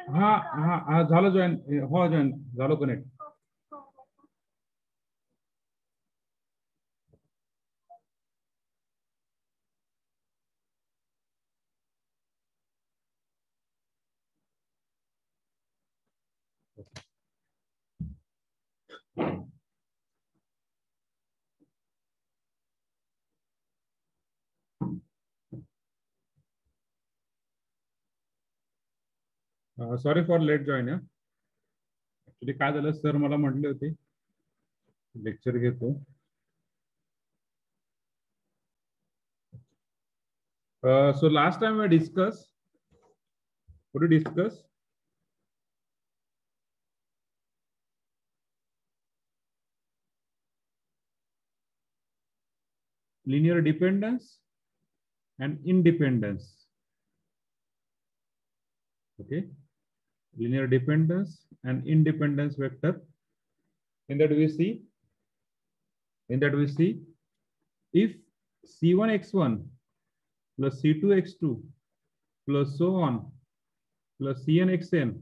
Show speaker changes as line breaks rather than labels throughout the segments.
हा हा हा झालं जॉईन. हो जॉईन झालो connect. Sorry for late join. Actually काय झालं, सर मला म्हटले होते लेक्चर घेतो. So last time we discussed, what did we discuss? Linear dependence and independence. Okay, linear dependence and independence vector. In that we see if C1x1 plus C2x2 plus so on plus Cnxn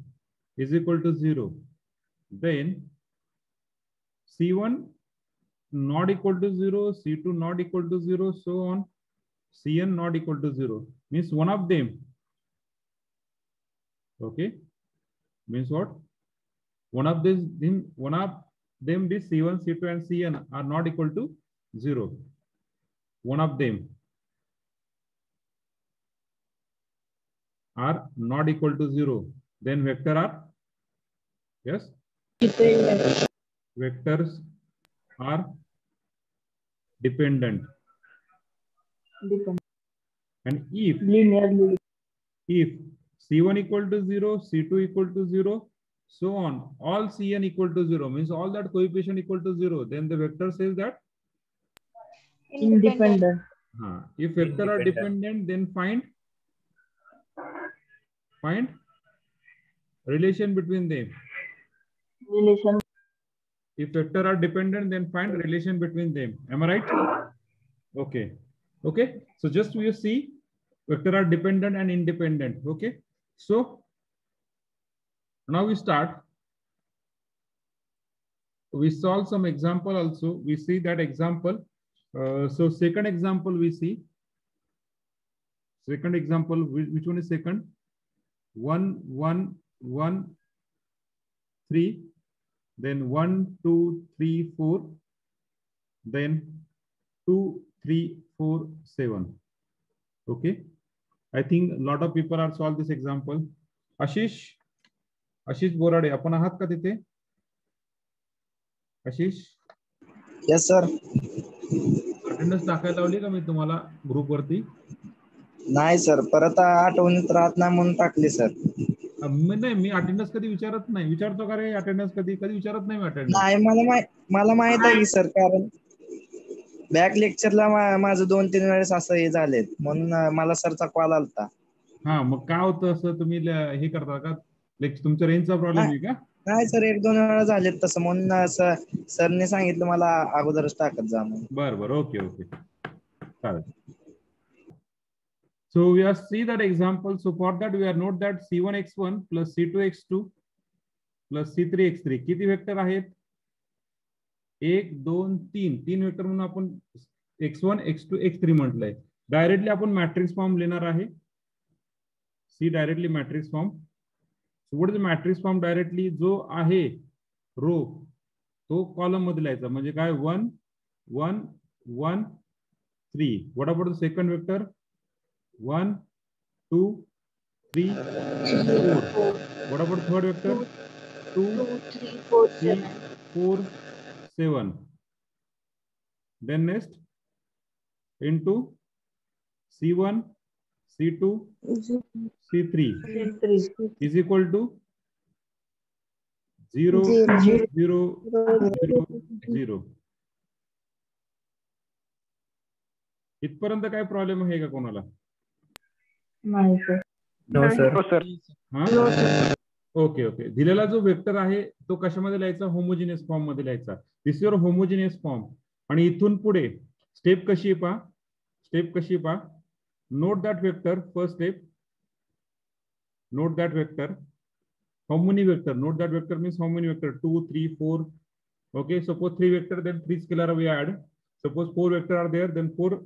is equal to 0, then C1 not equal to 0, C2 not equal to 0, so on, Cn not equal to 0. Means one of them, okay, means what? One of them, this C1, C2 and Cn are not equal to 0. One of them are not equal to 0. Then vector are, yes, vectors are dependent. And if C1 equal to 0, C2 equal to 0, so on, all Cn equal to 0, means all that coefficient equal to 0, then the vector says that
independent.
If vector are dependent, then find relation between them.
Relation.
If vector are dependent, then find relation between them. Am I right? Okay. Okay. So just we see vector are dependent and independent. Okay. So now we start. We solve some example also. We see that example. So second example we see. Second example, which one is second? 1, 1, 1, 3. Then 1, 2, 3, 4. Then 2, 3, 4, 7. Okay. I think a lot of people are solved this example. Ashish Borade, आपण आहात का तिथे? Ashish?
Yes sir.
Attendance टाकायला लावली का मी तुम्हाला group वरती?
नाही सर, परत आठवणीत राहत नाही म्हणून टाकली सर.
नाही, मी अटेंडन्स कधी विचारत नाही. विचारतो का रे अटेंडन्स? कधी विचारत नाही मी अटेंडन्स.
नाही, मला माहित आहे की सर, कारण बॅक लेक्चरला माझं 2-3 वेळेस असं हे झाले, म्हणून मला सरचा कॉल आलता.
हा, मग काय होतं असं, तुम्ही हे करता का तुमच्या रेंजचा प्रॉब्लेम आहे का?
नाही सर, 1-2 वेळा झालेत तसं, म्हणून सरने सांगितलं मला अगोदरच टाकत जा म्हणून.
बरं ओके चालेल. So we are see that example. So for that we are note that C1x1 plus C2x2 plus C3x3 किती वेक्टर आहेत? 1, 2, 3 तीन वेक्टर म्हणून आपण x1 x2 x3 म्हटलंय. डायरेक्टली आपण मॅट्रिक्स फॉर्म लिहिणार आहे. See directly matrix form. What is matrix form? Directly जो आहे रो तो कॉलम मध्ये लिहायचा. म्हणजे काय? 1 1 1 3. What about the second vector? 1 2 3 4. What about third vector? 2 3 4 7. Then next into C1 C2 C3 is equal to 0 0 0 0. इथपर्यंत काय प्रॉब्लेम आहे का कोणाला?
नाही सर.
No sir.
ओके. दिलेला जो वेक्टर आहे तो कशामध्ये लिहायचा? होमोजिनियस फॉर्म मध्ये लिहायचा. दिस युअर होमोजिनियस फॉर्म. आणि इथून पुढे स्टेप कशी पहा. Note that vector. First step, note that vector. How many vector? Note that vector means how many vector? 2, 3, 4. Okay, suppose 3 vector, then 3 scalar we add. Suppose 4 vector are there, then 4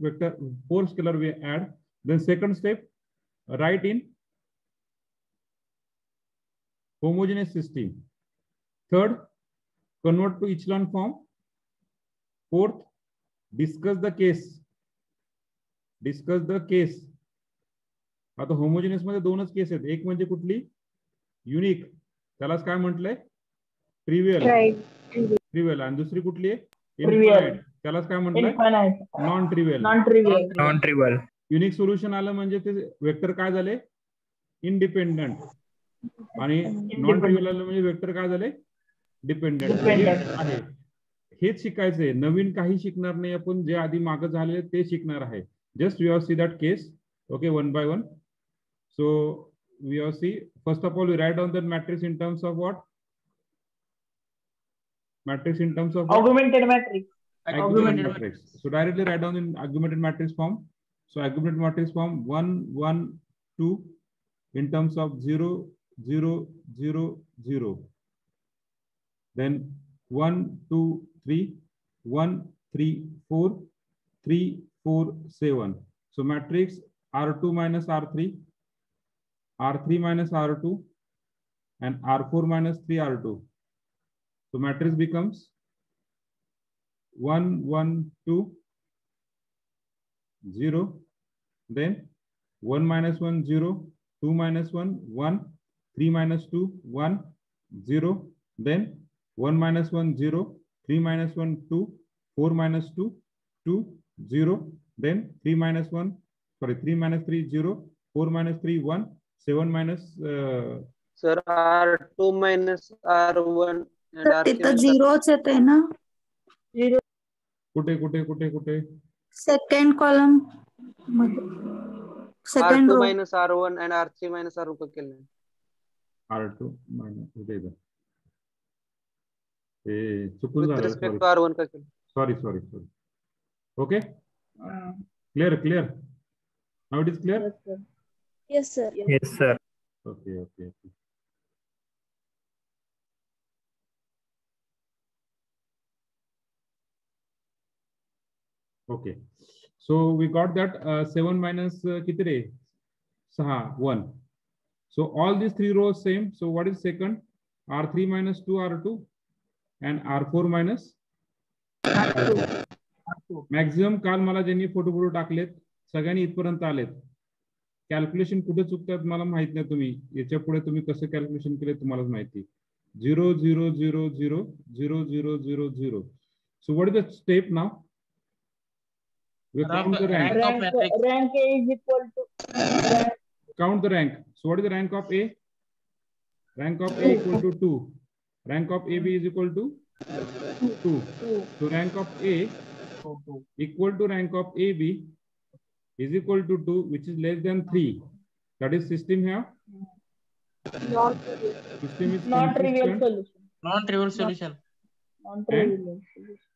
scalar we add. Then second step, write in homogeneous system. Third, convert to echelon form. Fourth, discuss the case. Discuss the case. आता homogeneous मध्ये दोनच केस आहेत. एक म्हणजे कुठली? Unique, त्यालाच काय म्हटलंय? ट्रिवियल. ट्रिवियल. आणि दुसरी कुठली आहे? इन्फायनाइट, त्यालाच काय म्हटलंय? Non trivial.
Non trivial.
Unique solution आलं म्हणजे ते वेक्टर काय झाले? इंडिपेंडंट. आणि नॉन ट्रिवियल आलं म्हणजे वेक्टर काय झाले? डिपेंडंट आहे. हेच शिकायचंय, नवीन काही शिकणार नाही आपण. जे आधी मागे झालेले ते शिकणार आहे. Just we have see that case. Okay, one by one. So we have see, first of all, we write down the matrix in terms of what? Matrix in terms of what?
Augmented matrix.
Augmented matrix. So directly write down in augmented matrix form. So augmented matrix form 1, 1, 2 in terms of 0, 0, 0, 0. Then 1, 2, 3, 1, 3, 4, 3, 4, 7. So matrix R2 minus R3. R3 minus R2 and R4 minus 3R2. So matrix becomes 1, 1, 2, 0. Then 1 minus 1, 0. 2 minus 1, 1. 3 minus 2, 1, 0. Then 1 minus 1, 0. 3 minus 1, 2. 4 minus 2, 2, 0. Then 3 minus 1, sorry, 3 minus 3, 0. 4 minus 3, 1. 7 minus
sir R2 minus R1 and
तिथं झिरोच येते ना?
कुठे कुठे कुठे कुठे?
Second column मध्ये, second
R2
row.
minus R1 and R3 minus R1 को केलं.
R2 minus कुठे इथं? हे चुकून
With
झालं.
respect to R1 का केलं.
Sorry. Okay? Clear? Now it is clear?
Yes sir.
Yes sir.
Okay. Okay. So we got that 7 minus किती रे? 6, 1. So all these 3 rows same. So what is second? R3 minus 2 R2 and R4 minus R2. Maximum काल मला ज्यांनी photo टाकलेत सगळ्यांनी इथपर्यंत आलेत. Calculation कुठे चुकतात मला माहित नाही. तुम्ही याच्या पुढे तुम्ही कसं कॅल्क्युलेशन केले तुम्हालाच माहिती. 0, 0, 0, 0, 0, 0, 0, 0. So what is the step now? We count the rank.
Rank A is equal to
Count the rank. So what is the rank of A? Rank of A equal to 2. Rank of AB is equal to 2. So rank of A equal to rank of AB is equal to 2, which is less than 3. That is system here. System is
non-trivial solution.
Non-trivial solution.
Non-trivial solution.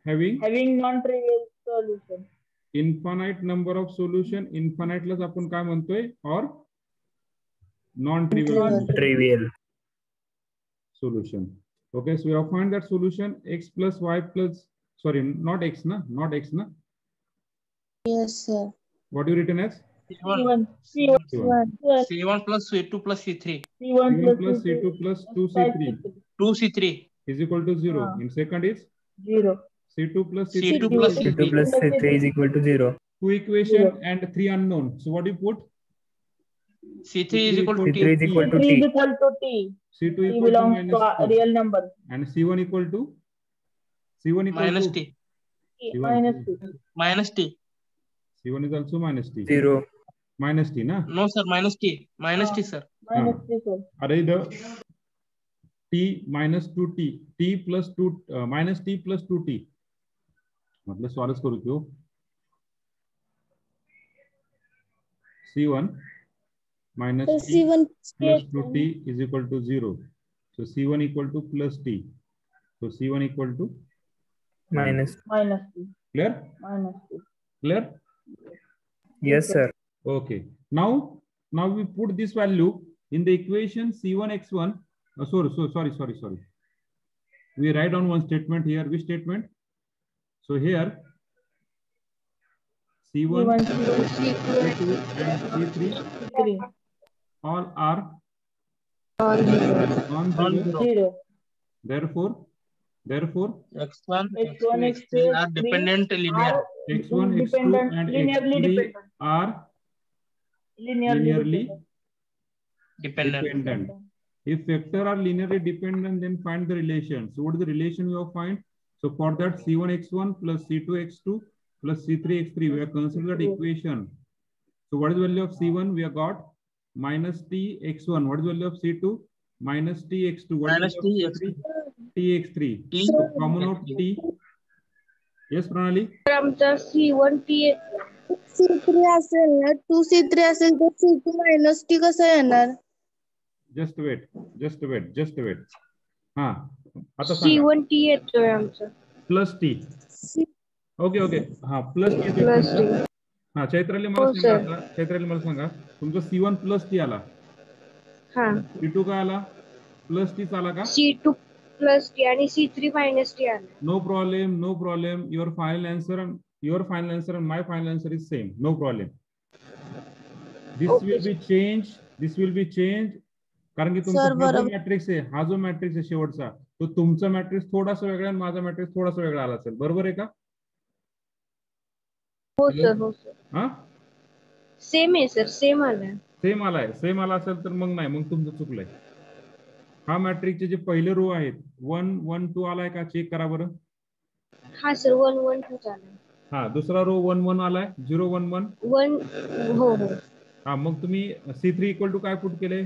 Having
non-trivial solution.
Infinite number of solution. Infinite लाच आपण काय म्हणतोय? Or non-trivial solution. Okay, so we have found that solution x plus y plus, sorry, not x na.
Yes sir.
What do you written as?
C1 plus C2 plus C3.
C1 plus C2 plus 2C3.
2C3
is equal to 0. In second is
0.
C2 plus
C2 plus
C2 plus C3 is equal to 0.
Two equation and 3 unknown. So what do you put?
C3 is equal to
C3 is
T.
equal to
T
T.
is equal to T.
C2
T
equal to
belongs
minus
to a
2.
real number.
And C1 equal to? C1 equal
Minus
to?
T.
C1
Minus T.
Minus T.
C1 is also minus T.
0.
Minus T, na?
No sir, minus T. Minus T sir.
Minus T, sir.
Array the T minus 2T. T plus 2, minus T plus 2T. मतलब स्वारस करू क्यों? C1 minus T
C1
plus 2T is equal to 0. So C1 equal to plus T. So C1 equal to
Minus.
T.
clear?
Minus T.
Clear?
Yes sir.
Okay. Now now we put this value in the equation C1x1. Sorry. We write down one statement here. Which statement? So here C1, C2, and C3
3.
all are
All
non-zero.
zero.
0.
Therefore,
X1,
X1,
X2,
X2,
X3 are
X3
dependent linear.
are
X1, X2,
independent,
and
linearly
X3
dependent.
are
Linearly
Dependent.
dependent. If vector are linearly dependent, then find the relation. So what is the relation we have find? So for that C1x1 plus C2x2 plus C3x3, we have considered that equation. So what is the value of C1? We have got minus Tx1. What is the value of C2? Minus Tx2. What is
Minus
the value of
T,
C3? Tx3.
T,
So common out T. Yes, Pranali?
आमचा C1 T
C3 असेल ना 2C3 असेल तर C2 minus T कसं येणार?
Just wait. हा आता सांगा.
C1 T येतोय आमचा
प्लस टी. ओके हा प्लस टी.
Plus T.
हा चैत्राली मला
हो,
सांगा
सर.
आता. चैत्राली मला सांगा तुमचं C1 प्लस टी आला.
हा
C2 काय आला? प्लस टी आला का?
C2 प्लस T आणि C3 मायनस T आला.
No problem. Your final answer and my final answer is same. No problem. This
Okay,
will be changed. कारण की तुमचा
Sir,
हा जो
बरोबर.
मॅट्रिक्स आहे, हा जो मॅट्रिक्स आहे शेवटचा, तो तुमचा मॅट्रिक्स थोडासा वेगळा आणि माझा मॅट्रिक्स थोडासा वेगळा आला असेल. बरोबर आहे का?
हो सर.
हा
सेम आहे सर, सेम आलाय.
सेम आला असेल तर मग नाही, मग तुमचं चुकलंय. हा मॅट्रिक्सचे जे पहिले रो आहेत 1 1 2 आलाय का? चेक करा बरं.
हा सर 1 1 2 आलाय.
हा दुसरा रो 1 1 आलाय 0 1 1.
1 हो.
हा मग तुम्ही C3 इक्वल टू काय पुट केले?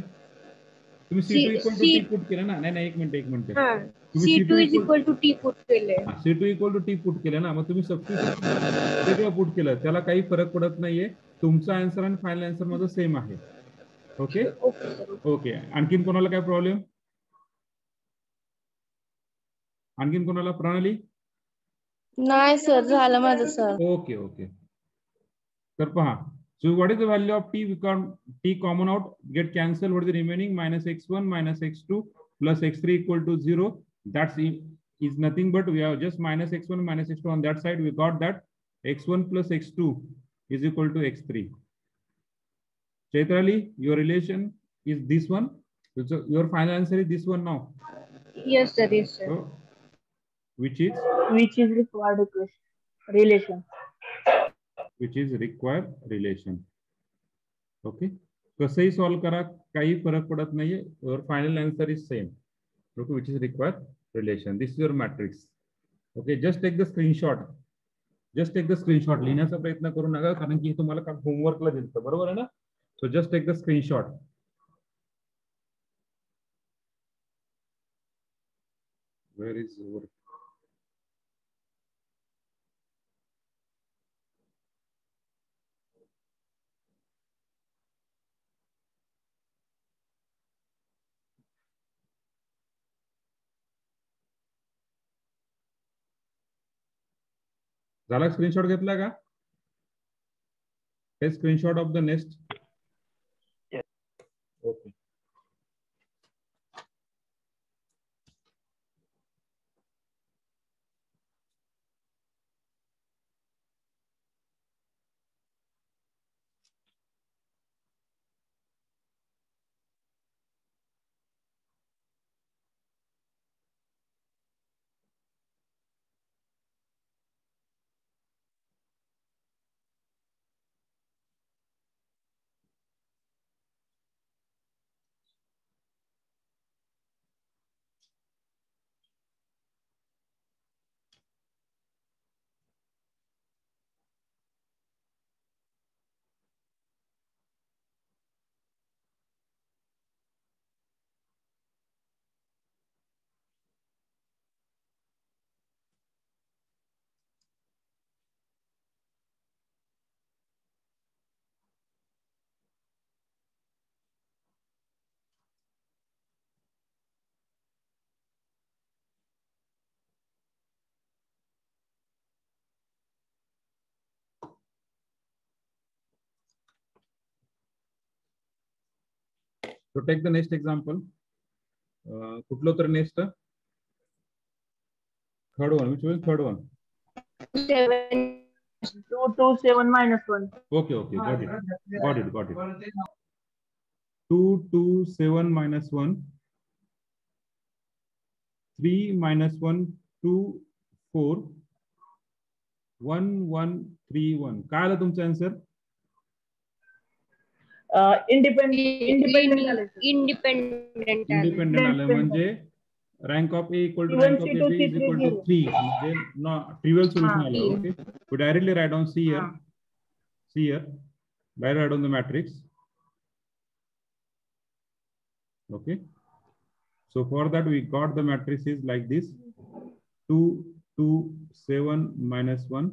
तुम्ही C2 equal to T put केलं ना? नाही एक मिनिट.
हा
तुम्ही
C2 is equal to T put केले.
C2 equal to T put केलं ना? मग तुम्ही सबस्टिट्यूशन वेगळं पुट केलं, त्याला काही फरक पडत नाहीये. तुमचा आन्सर आणि फायनल आन्सर माझं सेम आहे. ओके. आणखीन कोणाला काय प्रॉब्लेम? आणखीन कोणाला? प्रणाली?
नाही सर, झालं माझं सर.
ओके. तर पहा. So what is the value of t? We can t common out, get cancelled. What is the remaining? Minus x1 minus x2 plus x3 equal to 0. That's is nothing but we have just minus x1 minus x2 on that side. We got that x1 plus x2 is equal to x3. Chaitrali, your relation is this one. So your final answer is this one now.
Yes sir.
So, which is
required equation relation.
which is required relation. Okay. कसंही solve करा, काही फरक पडत नाहीये. Your final answer is same. Okay, which is required relation. This is your matrix. Okay, just take the screenshot. लिहिण्याचा प्रयत्न करू नका, कारण की तुम्हाला काय होमवर्कला दिलं, बरोबर आहे ना? So just take the screenshot. Where is your झाला? स्क्रीनशॉट घेतला का? हे screenshot of the next. Okay. So take the next example. कुठलं तर next? Third one. Which one? Third one.
7 2 2 7 minus 1.
Okay, okay, got it. 2 2 7 minus 1. 3 minus 1 2 4 1 1 3 1. काय आलं तुमचं answer?
Independent
independent आलं म्हणजे rank of A equal to rank of A B is equal to 3 म्हणजे trivial solution आलं. Okay, we directly write down see here. Direct write down the matrix. Okay, so for that we got the matrices like this: 2 2 7 minus 1,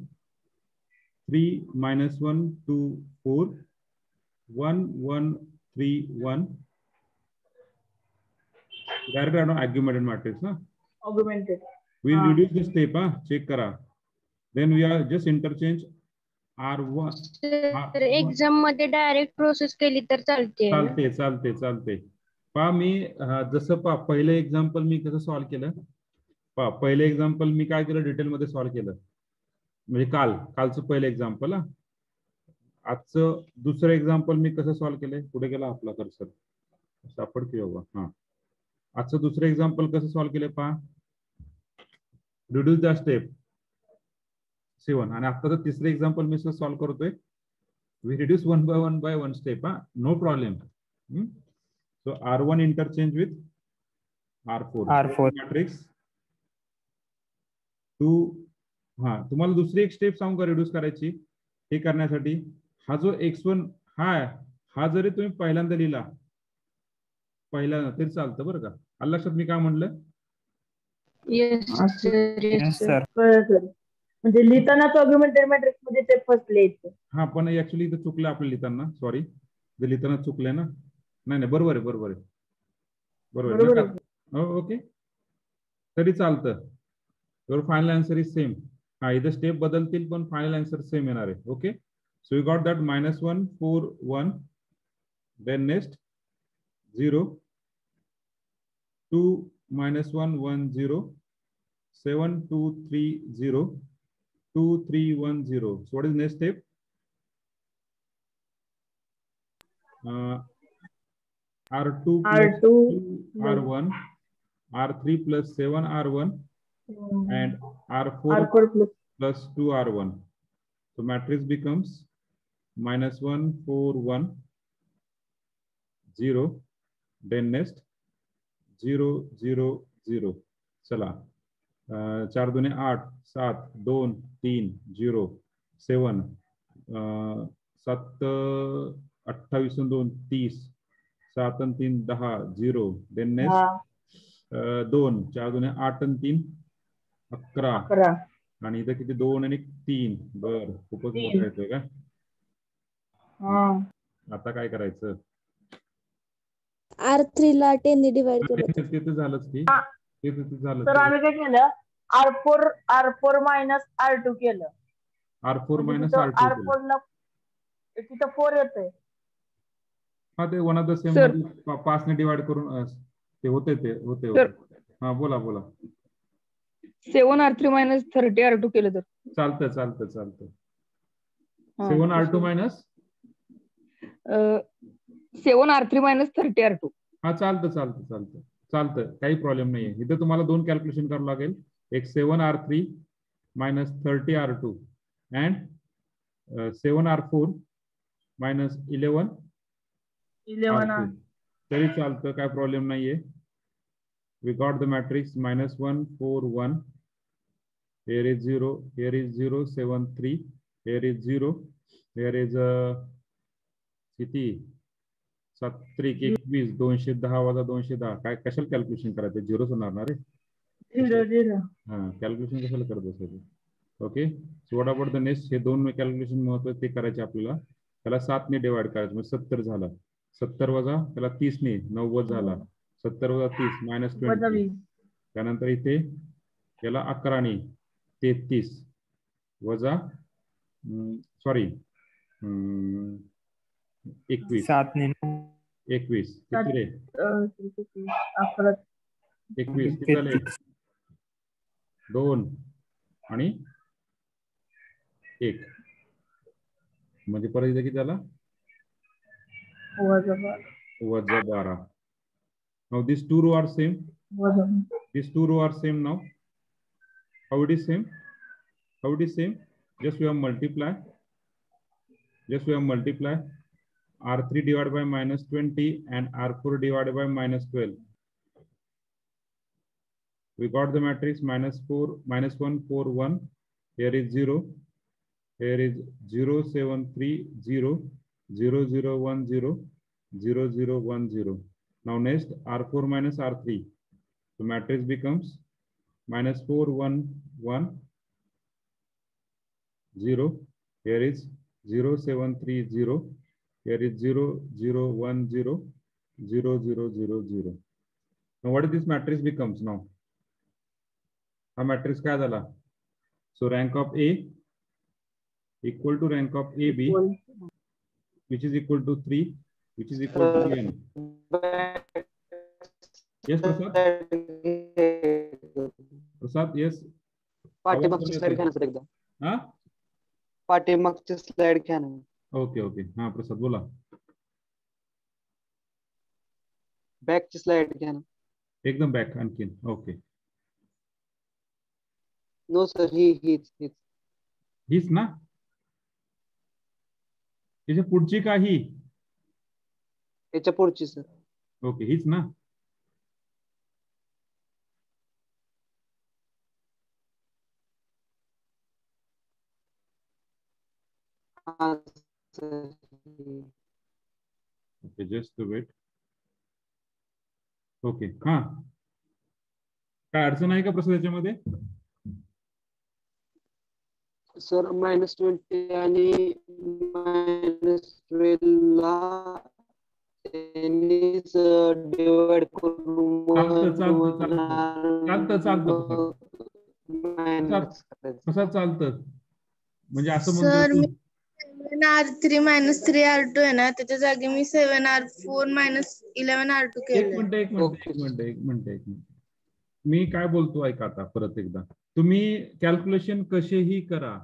3 minus 1 2 4, 1 1 3 1. Direct write down augmented matrix, na?
Augmented.
We'll reduce the step, check करा. Then we are just interchange R1.
तर exam मध्ये direct process केली तर चालते ना?
चालते. पहा मी जसं पहिलं एक्झाम्पल मी कसं सॉल्व्ह केलं. पहा पहिलं एक्झाम्पल मी काय केलं, डिटेल मध्ये सॉल्व्ह केलं. म्हणजे कालचं पहिलं एक्झाम्पल. आजचं दुसरं एक्झाम्पल मी कसं सॉल्व्ह केलंय. पुढे गेला आपला कर्सर, सापड की बाबा. आजचं दुसरं एक्झाम्पल कसं सॉल्व्ह केलंय पहा. Reduce the step 7. आणि आताचं तिसरं एक्झाम्पल मी सॉल्व्ह करतोय. We reduce 1 by 1 step. No problem. So R1 interchange with R4 matrix 2. तुम्हाला दुसरी एक स्टेप सांगू का रिड्यूस करायची. हे करण्यासाठी हा जो x1 हा जरी तुम्ही पहिल्यांदा लिहिला तरी चालतं बरं का. आलं लक्षात मी काय म्हणलं?
Yes sir.
म्हणजे लिहिताना ऑग्युमेंटेड मॅट्रिक्स मध्ये ते फर्स्ट लिहायचं.
पण ऍक्च्युली इथं चुकलं आपलं लिहिताना. सॉरी, लिहिताना चुकलंय ना. नाही बरोबर आहे. ओके, तरी चालतं. Your final answer is same. इथं स्टेप बदलतील पण फायनल आन्सर सेम येणार आहे. Okay, so you got that -1 4 1. Then next 0 2 -1 1 0 7 2 3 0 2 3 1 0. So what is next step? R2 plus 2 R1, R3 plus 7 R1, and R4 plus 2 R1. So matrix becomes -1 4 1 0. Then next 0 0 0. चला 4 2 8 7 2 3 0 7 7 28 2 30 7 3 10 0. Then next 2 4 2 8 3 11. आणि इथं किती 2 आणि 3. बर, खूपच मोठा येतोय का. आता काय करायचं.
R3 ला 10 ने डिवाइड करायचं.
ते तर झालंच की.
तर आम्ही काय केलं, R4 मायनस R2 केलं.
R4 मायनस R2
R4 ला तिथं 4 येतंय.
ते वन ऑफ द सेम 5 ने डिवाइड करून ते होते. बोला
7 R3 minus 30 R2 केलं तर
चालतं. 7 R2 minus
7 R3 minus 30 R2.
चालतं. काही प्रॉब्लेम नाहीये. इथं तुम्हाला 2 कॅल्क्युलेशन करावं लागेल. एक 7 R3 minus 30 R2 and 7 R4 minus 11 R2. तरी चालतं, काय प्रॉब्लेम नाहीये. We got the matrix -1 4 1. Here is 0. Here is 0 7 3. Here is 0. Here is किती 7 3 21 210 वजा 210. काय कशाला कॅल्क्युलेशन करायचं, झिरोच होणार ना रे.
0
कॅल्क्युलेशन कशाला करत बसायचं. Okay, so what about the next. हे 2 कॅल्क्युलेशन महत्त्वाचं ते करायचे आपल्याला. त्याला 7 ने डिवाइड करायचं म्हणजे 70 झाला. 70 वजा त्याला 30 ने 90 झाला. 70 वजा 30 -20. त्यानंतर इथे याला 11 ने 33 वजा 21
7 ने
21 किती रे?
11.
21 किती झाले? 2 आणि 1 म्हणजे परत इथे किती झाला? वजा 12. Now these two row are same. These two row are same now. How it is same? How it is same? Just we have multiply. Just we have multiply. R3 divided by minus 20 and R4 divided by minus 12. We got the matrix minus 4, minus 1, 4, 1. Here is 0. Here is 0, 7, 3, 0, 0, 0, 1, 0, 0, 0, 1, 0. Now next R4 minus R3. The matrix becomes minus 4, 1, 1, 0. Here is 0, 7, 3, 0. Here is 0, 0, 1, 0, 0, 0, 0, 0. Now what is this matrix becomes now? A matrix काय झाला? So rank of A equal to rank of AB, which is equal to 3, which is equal to n. Yes, Prasad? Prasad, yes.
पाठीमागची slide घ्या ना sir एकदा.
हा?
पाठीमागची slide घ्या ना.
Okay okay. हा प्रसाद बोला.
बॅकची स्लाइड घ्या ना.
एकदम बॅक आणखीन. ओके.
नो सर हीच
हीच ना? त्याच्या पुढची का ही?
याच्या पुढची सर.
ओके हीच ना? Okay just wait. ओके हा काय अडचण आहे का प्रसाद याच्यामध्ये?
सर -20 आणि -12 ला डिवाइड करून
चालतं म्हणजे असं
सर
म्हणतो.
मी 7R3 - 3R2 आहे ना, त्याच्या जागी मी 7R4 - 11R2 केलं.
एक मिनिट. मी काय बोलतो ऐका आता परत एकदा. तुम्ही कॅल्क्युलेशन कसेही करा.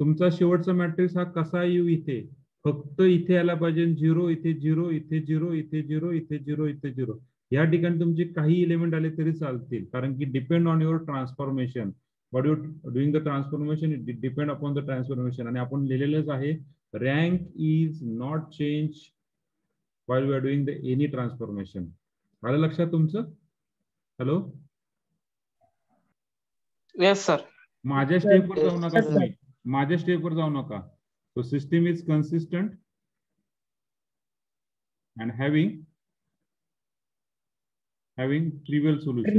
तुमचा शेवटचा मॅट्रिक्स हा कसा येऊ इथे फक्त इथे यायला पाहिजे 0 इथे 0 इथे 0 इथे 0 इथे 0 इथे 0. या ठिकाणी तुमचे काही एलिमेंट आले तरी चालतील कारण की depend on your transformation. What you doing the transformation, it depend upon the transformation. आणि आपण लिहिलेलंच आहे rank is not change while we are doing the any transformation. आलं लक्षात तुमचं? Hello
yes sir.
माझ्या स्टेपवर जाऊ नका तुम्ही. माझ्या स्टेपवर जाऊ नका. So system is consistent and having trivial solution.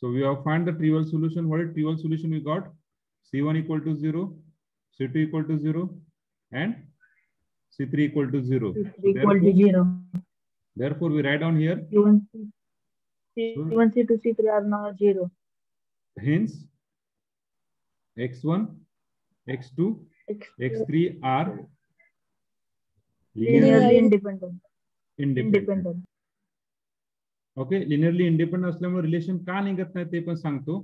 So we have find the trivial solution. What is trivial solution we got? C1 equal to 0, C2 equal to 0, and C3 equal to 0. Therefore, we write down here.
C1, C2, C3 are now 0.
Hence, X1, X2, X3 are
linearly independent.
Okay linearly independent असल्यामुळे relation का निघत नाही ते पण सांगतो.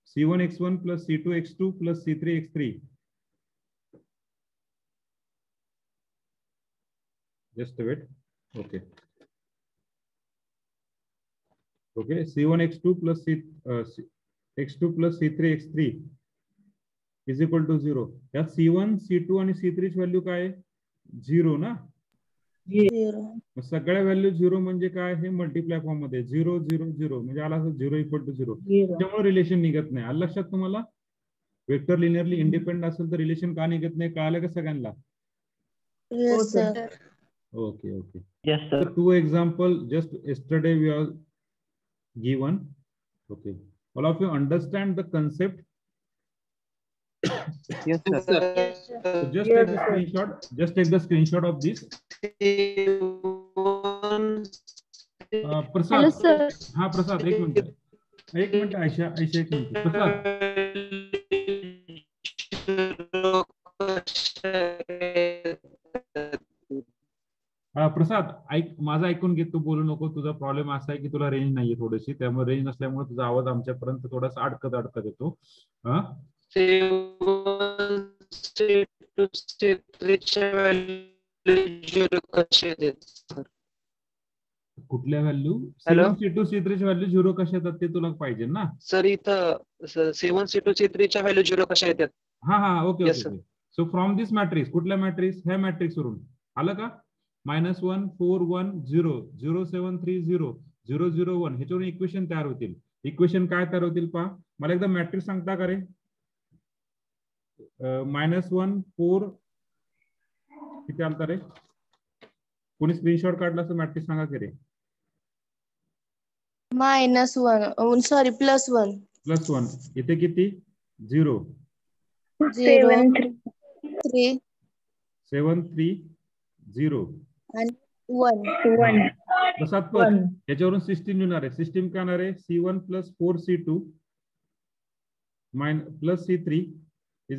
C1 X1 plus C2 X2 plus C3 X3. Just wait. Okay C1 X2 plus X2 plus C3 X3 is equal to 0. यात C1 C2 आणि C3 ची व्हॅल्यू काय आहे? 0 ना. सगळ्या व्हॅल्यू 0 म्हणजे काय? हे मल्टिप्लाय फॉर्म मध्ये 0 0 0 म्हणजे आला 0 इक्वल टू 0. त्यामुळे रिलेशन निघत नाही. आलं लक्षात तुम्हाला? वेक्टर लिनियरली इंडिपेंडेंट असेल तर रिलेशन का निघत नाही कळालं का सगळ्यांना? Okay okay. Two example just yesterday we have given. Okay, all of you understand the concept?
Yes sir.
So just take the screenshot. Just take the screenshot of this. प्रसाद. हाँ प्रसाद एक मिनट आयशा एक minute प्रसाद. प्रसाद ऐक, माझं ऐकून घे, तू बोलू नको. तुझा प्रॉब्लेम असा आहे की तुला रेंज नाहीये थोडीशी, त्यामुळे रेंज नसल्यामुळे तुझा आवाज आमच्यापर्यंत थोडासा अडकत अडकत येतो. हा
7 च्या व्हॅल्यू कसे देत?
कुठल्या value?
Hello?
C1 C2 C3 ची व्हॅल्यू 0 कशा येतात ते तुला पाहिजे ना?
सर इथं 7 C2 C3 च्या व्हॅल्यू 0 कशा येतात?
हा हा okay
Yes,
okay
sir.
Okay. So from this matrix, कुठल्या मॅट्रिक्स? ह्या मॅट्रिक्स वरून आलं का? -1 4 1 0 0 7 3 0 0 0 1 ह्याच्यावरून इक्वेशन तयार होतील. इक्वेशन काय तयार होतील पहा. मला एकदा मॅट्रिक्स सांगता का रे? -1 4 किती आलता रे? कोणी स्क्रीनशॉट काढला असं मॅट्रिक्स सांगा की रे.
-1 सॉरी +1
+1 इथे किती? 0
0
7 3
3
7 3 0
आणि 1.
1
प्रसाद पद याच्यावरून सिस्टीम लिहिणार आहे. सिस्टीम काय येणार आहे? C1 + 4C2 + C3 =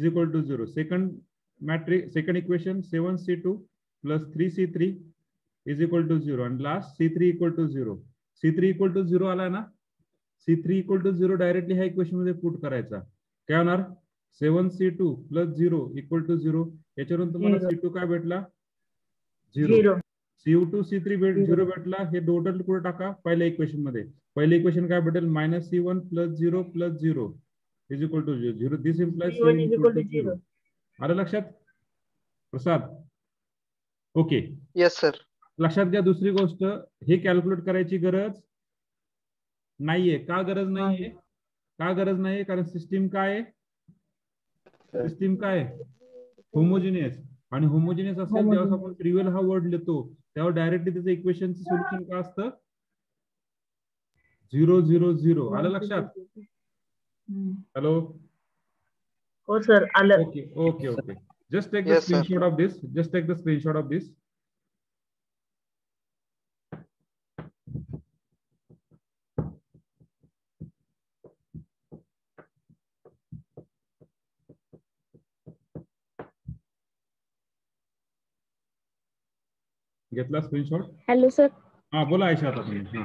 0. Second matrix, second equation 7C2 + 3C3 = 0 आणि लास्ट C3 = 0. C3 = 0 आला ना? C3 = 0 डायरेक्टली ह्या इक्वेशन मध्ये पुट करायचा. काय होणार? 7C2 + 0 = 0. याच्यावरून तुम्हाला C2 काय भेटला? 0. CO2 C3 0 भेटला. हे टोटल कुठे टाका? पहिल्या इक्वेशन मध्ये. पहिल्या इक्वेशन काय भेटेल? -C1 + 0 + 0 = 0. दिस इम्प्लाइज C1 = 0. आलं लक्षात प्रसाद? ओके.
Yes sir.
लक्षात घ्या दुसरी गोष्ट, हे कॅल्क्युलेट करायची गरज नाहीये. का गरज नाहीये? का गरज नाहीये? कारण सिस्टीम काय आहे? सिस्टीम काय आहे? होमोजिनियस. आणि होमोजिनियस असेल ज्यावेळेस आपण ट्रिव्हियल हा वर्ड लिहितो तेव्हा डायरेक्टली त्याचं इक्वेशनचं सोल्युशन काय असतं? 0 0 0. आलं लक्षात? हॅलो?
हो सर आलं.
Okay okay okay. Just take the
Yes, sir.
Screenshot of this. Just take the screenshot of this. घेतला स्क्रीनशॉट?
Hello sir.
हा बोला आयशा आता तुम्ही. हा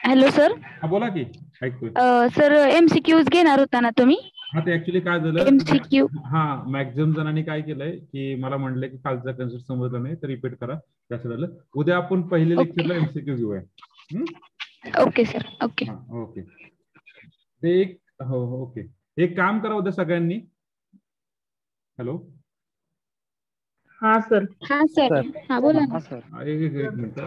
हॅलो सर.
हा बोला की ऐकतोय.
सर MCQs घेणार होता ना तुम्ही?
हा ते ऍक्च्युली काय झालं,
MCQ.
हा मॅक्झिमम जणांनी काय केलंय की मला म्हणलंय की कालचा कन्सेप्ट समजलं नाही तर रिपीट करा. त्याचं झालं. उद्या आपण पहिले लेक्चरला MCQ घेऊया.
Okay sir. ओके.
हा ओके. ते एक हो हो ओके. एक काम करा उद्या सगळ्यांनी. हॅलो?
हा सर.
हा सर. हा बोला ना.
एक मिनिट.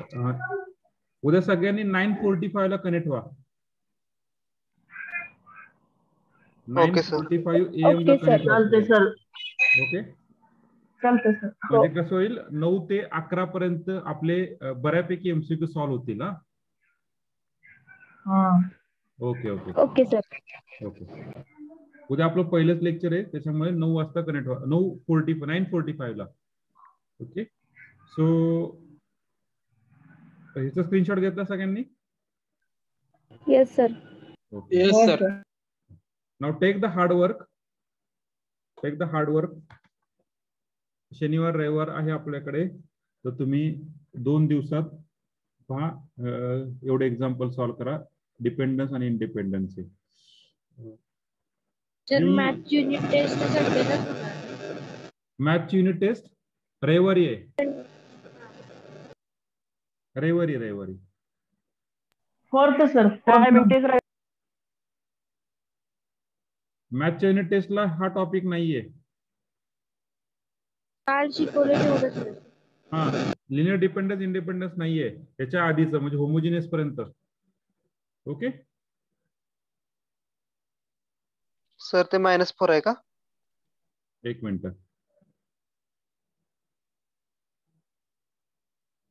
उद्या सगळ्यांनी 9:45 ला कनेक्ट व्हा.
Okay, sir.
9:45 AM ला
Okay, sir.
कनेक्ट व्हा.
चालतंय सर.
ओके.
चालतंय सर.
म्हणजे कसं होईल 9 ते 11 पर्यंत आपले बऱ्यापैकी MCQ सॉल्व्ह होतील. हा
हा.
Okay okay
okay sir.
Okay. उद्या आपलं पहिलंच लेक्चर आहे त्याच्यामुळे 9 वाजता कनेक्ट व्हा. 9:45 ला. ओके. सो ह्याचा स्क्रीनशॉट घेतला सगळ्यांनी?
Yes sir.
ओके.
येस
हो
sir.
Sir.
Now take the hard work. Take the hard work. शनिवार रविवार आहे आपल्याकडे, तर तुम्ही 2 दिवसात पहा एवढे एक्झाम्पल सॉल्व्ह करा. डिपेंडन्स आणि independence.
Sir maths unit test
maths unit test रविवारी आहे. रविवारी.
Fourth sir.
मॅथ्सच्या युनिट टेस्टला हा टॉपिक नाहीये.
काल शिकवलं तेवढं सर.
हा लिनियर डिपेंडन्स इंडिपेंडन्स नाहीये त्याच्या आधीच, म्हणजे होमोजिनियस पर्यंत. ओके.
सर ते -4 आहे का?
एक minute.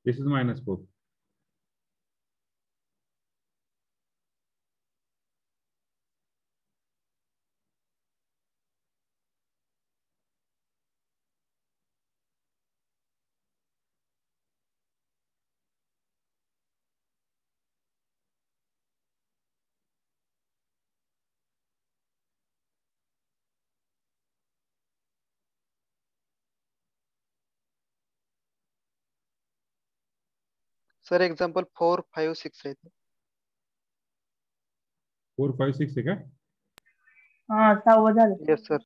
This is -4.
Sir example 4, 5, 6 आहेत.
4, 5, 6 आहे का?
हा 6वं झालं.
Yes sir.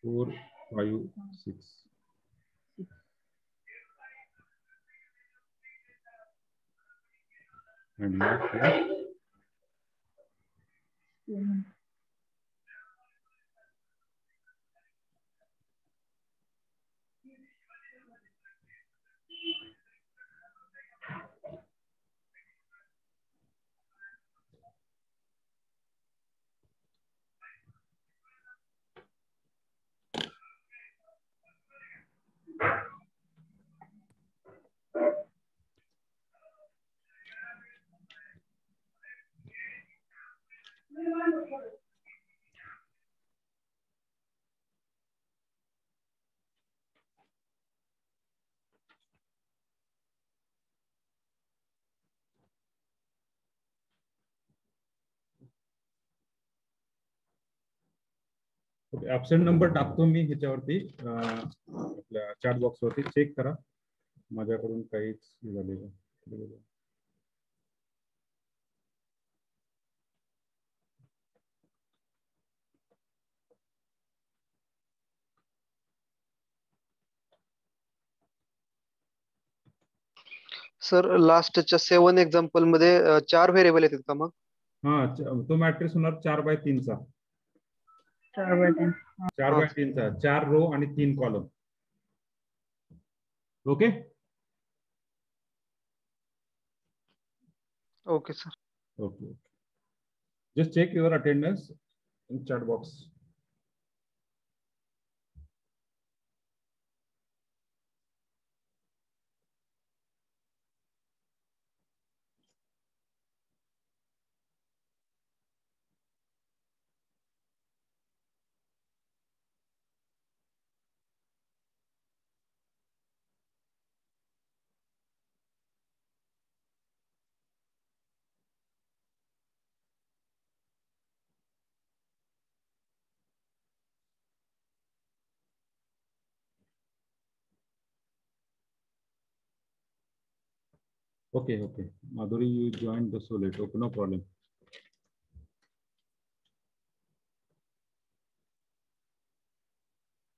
4, 5, 6. And last one. Absent number टाकतो मी ह्याच्यावरती आपल्या चॅट बॉक्स वरती. चेक करा, माझ्याकडून काहीच झालेलं.
सर लास्टच्या 7 एक्झाम्पल मध्ये 4 व्हेरिएबल येतात का मग?
हा, तो मॅट्रिक्स होणार 4x3 चा.
4/3.
4x3 चा, 4 रो आणि 3 column. Okay.
Okay sir.
Okay. Just check your attendance in chat box. Okay, okay. Madhuri, you joined the so late. Okay, no problem.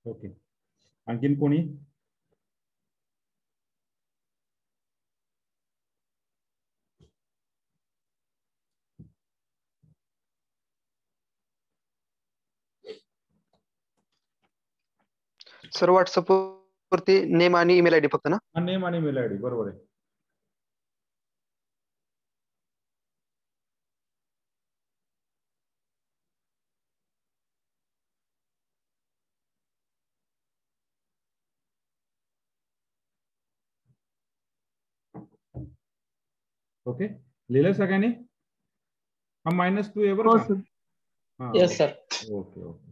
Okay. आणखीन कोणी?
सर व्हॉट्सअप वरती नेम आणि email ID फक्त ना?
हा, name आणि mail ID बरोबर आहे. ओके, लिहिलं सगळ्यांनी? हा -2 आहे बरं का?
Yes sir.
Okay okay.